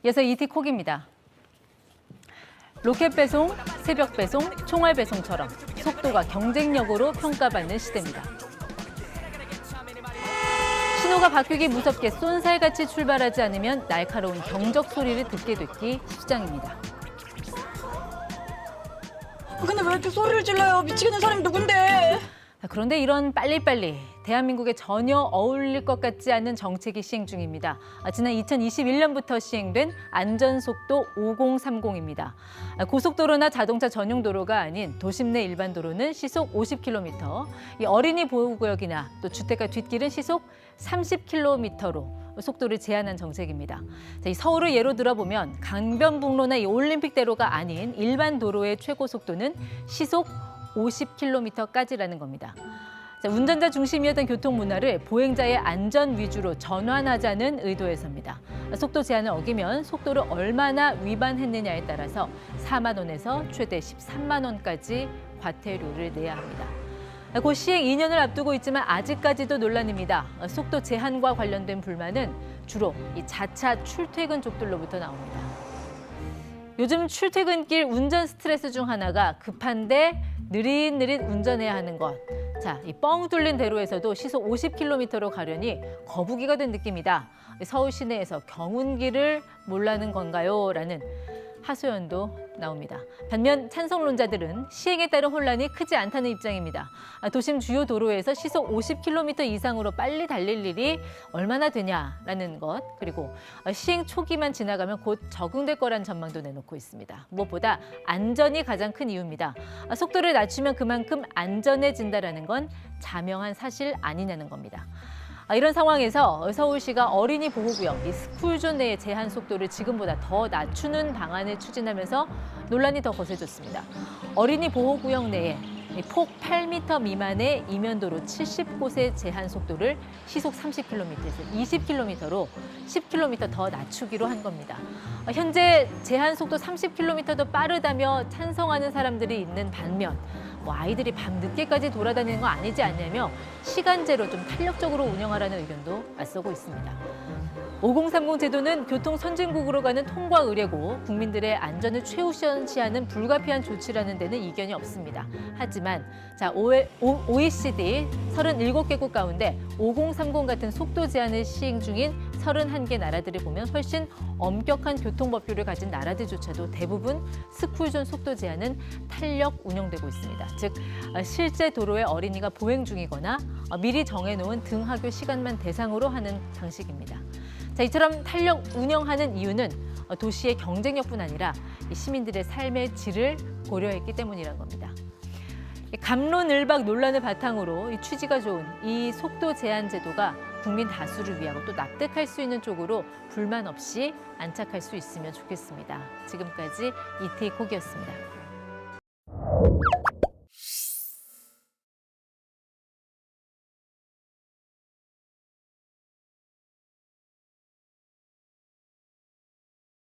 이어서 이티콕입니다. 로켓 배송, 새벽 배송, 총알 배송처럼 속도가 경쟁력으로 평가받는 시대입니다. 신호가 바뀌기 무섭게 쏜살같이 출발하지 않으면 날카로운 경적 소리를 듣게 됐기 십상입니다. 근데 왜 이렇게 소리를 질러요? 미치겠는 사람이 누군데? 그런데 이런 빨리빨리 대한민국에 전혀 어울릴 것 같지 않은 정책이 시행 중입니다. 지난 2021년부터 시행된 안전속도 5030입니다. 고속도로나 자동차 전용 도로가 아닌 도심 내 일반 도로는 시속 50km, 어린이 보호구역이나 또 주택가 뒷길은 시속 30km로 속도를 제한한 정책입니다. 이 서울을 예로 들어보면 강변북로나 이 올림픽대로가 아닌 일반 도로의 최고 속도는 시속 50km까지라는 겁니다. 운전자 중심이었던 교통 문화를 보행자의 안전 위주로 전환하자는 의도에서입니다. 속도 제한을 어기면 속도를 얼마나 위반했느냐에 따라서 4만 원에서 최대 13만 원까지 과태료를 내야 합니다. 곧 시행 2년을 앞두고 있지만 아직까지도 논란입니다. 속도 제한과 관련된 불만은 주로 이 자차 출퇴근 족들로부터 나옵니다. 요즘 출퇴근길 운전 스트레스 중 하나가 급한데 느릿느릿 운전해야 하는 것. 자, 이 뻥 뚫린 대로에서도 시속 50km로 가려니 거북이가 된 느낌이다. 서울 시내에서 경운기를 몰라는 건가요? 라는 하소연도 나옵니다. 반면 찬성론자들은 시행에 따른 혼란이 크지 않다는 입장입니다. 도심 주요 도로에서 시속 50km 이상으로 빨리 달릴 일이 얼마나 되냐라는 것, 그리고 시행 초기만 지나가면 곧 적응될 거라는 전망도 내놓고 있습니다. 무엇보다 안전이 가장 큰 이유입니다. 속도를 낮추면 그만큼 안전해진다는 건 자명한 사실 아니냐는 겁니다. 이런 상황에서 서울시가 어린이 보호구역, 이 스쿨존 내의 제한 속도를 지금보다 더 낮추는 방안을 추진하면서 논란이 더 거세졌습니다. 어린이 보호구역 내에 폭 8m 미만의 이면도로 70곳의 제한 속도를 시속 30km에서 20km로 10km 더 낮추기로 한 겁니다. 현재 제한 속도 30km도 빠르다며 찬성하는 사람들이 있는 반면 아이들이 밤 늦게까지 돌아다니는 거 아니지 않냐며 시간제로 좀 탄력적으로 운영하라는 의견도 맞서고 있습니다. 5030 제도는 교통 선진국으로 가는 통과 의례고 국민들의 안전을 최우선시하는 불가피한 조치라는 데는 이견이 없습니다. 하지만 OECD 37개국 가운데 5030 같은 속도 제한을 시행 중인 31개 나라들을 보면 훨씬 엄격한 교통법규를 가진 나라들조차도 대부분 스쿨존 속도 제한은 탄력 운영되고 있습니다. 즉 실제 도로에 어린이가 보행 중이거나 미리 정해놓은 등하교 시간만 대상으로 하는 방식입니다. 이처럼 탄력 운영하는 이유는 도시의 경쟁력뿐 아니라 시민들의 삶의 질을 고려했기 때문이라는 겁니다. 갑론을박 논란을 바탕으로 취지가 좋은 이 속도 제한 제도가 국민 다수를 위하고 또 납득할 수 있는 쪽으로 불만 없이 안착할 수 있으면 좋겠습니다. 지금까지 이티콕이었습니다.